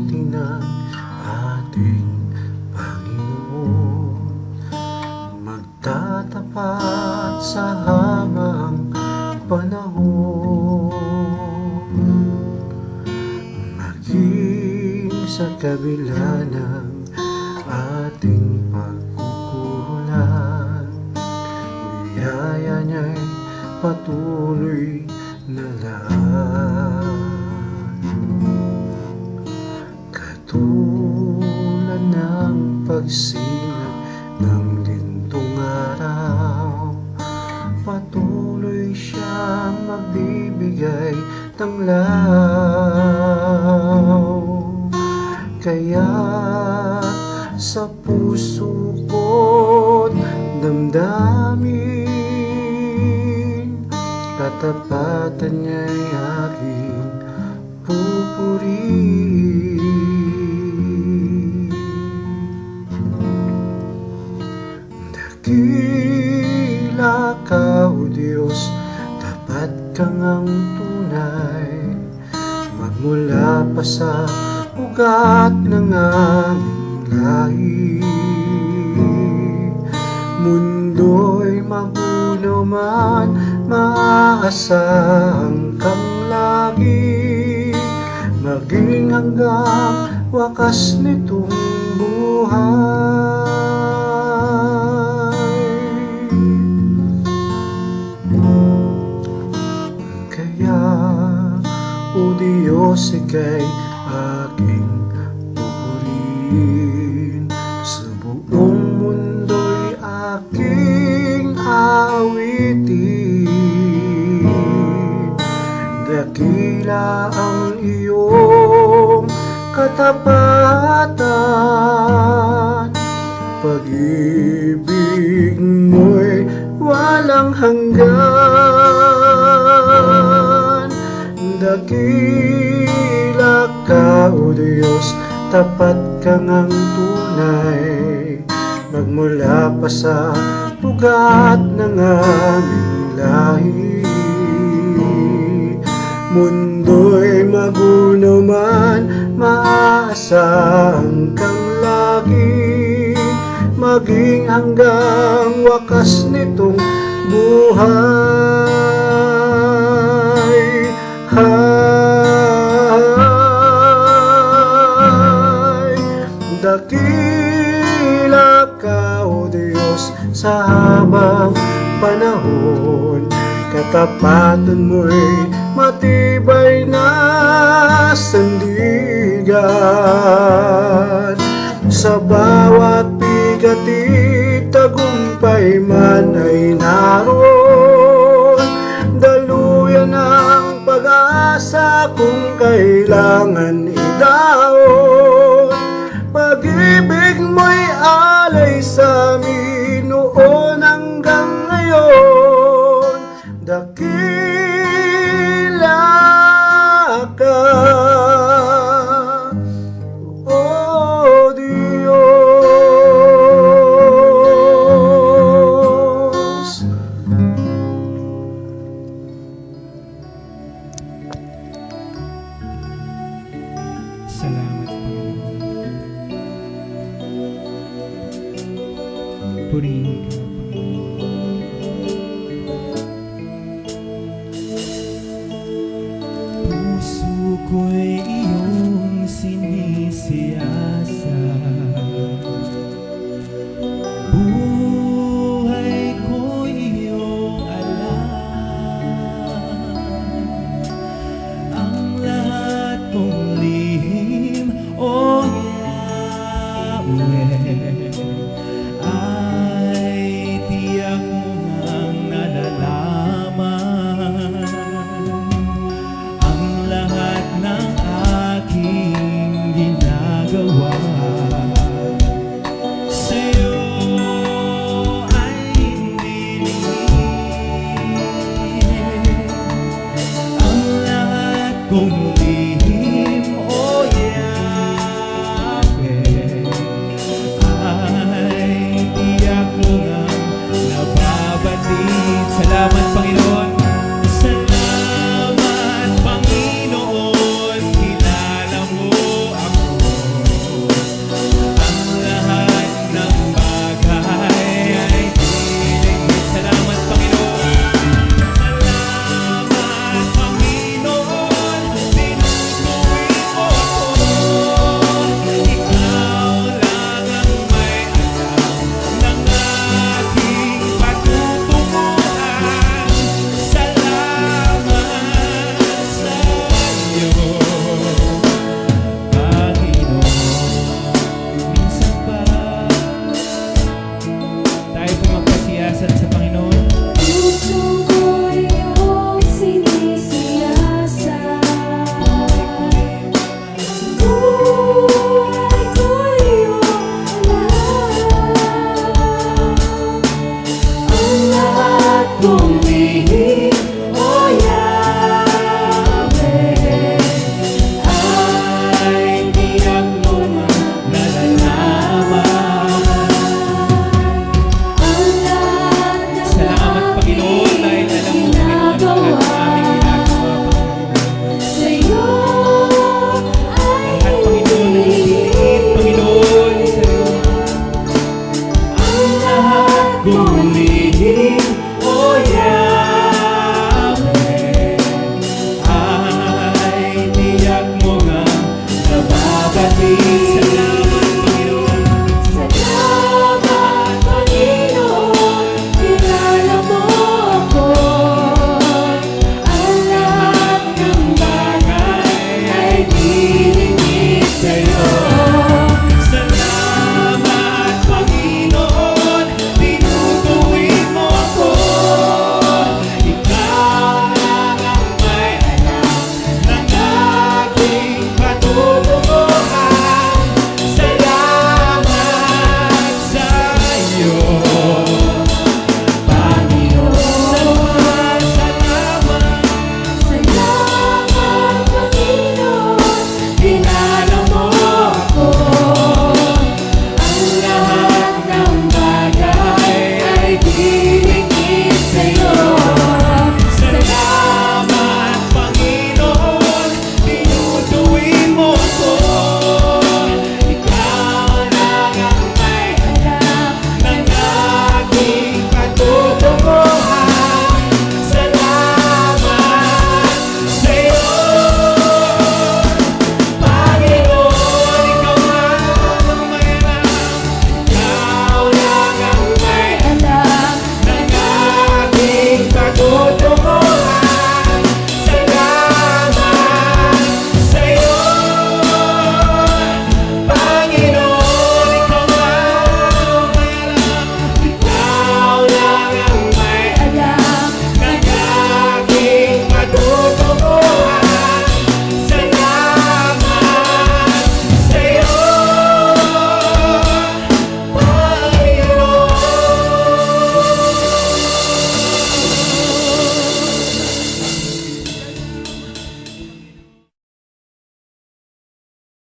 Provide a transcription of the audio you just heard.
buti ng ating Panginoon, magtatapat sa habang panahon, maging sa kabila ng ating pagkukulang, biyaya niya'y patuloy na lang. Katulad ng pagsinag ng lintong araw, patuloy siyang magbibigay tanglaw. Kaya't sa puso ko't damdamin, katapatan niya'y aking pupurihin. Dakila ka, O Diyos, tapat kang ang tunay, magmula pa sa ugat ng aming lahi. Mundo'y magulo man, maaasahan kang lagi, maging hanggang wakas nitong buhay. Kaya, O Diyos, ika'y aking pupurihin, sa buong mundo'y aking awitin. Dakila ang iyong katapatan, pag-ibig mo'y walang hanggan. Dakila ka, O Diyos, tapat kang ang tunay, magmula pa sa ugat ng aming lahi. Mundo'y magulo man, maaasahan kang lagi, maging hanggang wakas nitong buhay. Dakila ka, O Diyos, sa habang panahon, katapatan mo'y matibay na sandigan. Sa bawat bigati, tagumpay man ay naroon, daluyan ang pag-asa kung kailangan idaon. Pag-ibig mo'y alay sa amin noon hanggang ngayon. Dakila ka, O Diyos. Salamat, Panginoon. Purihin ka.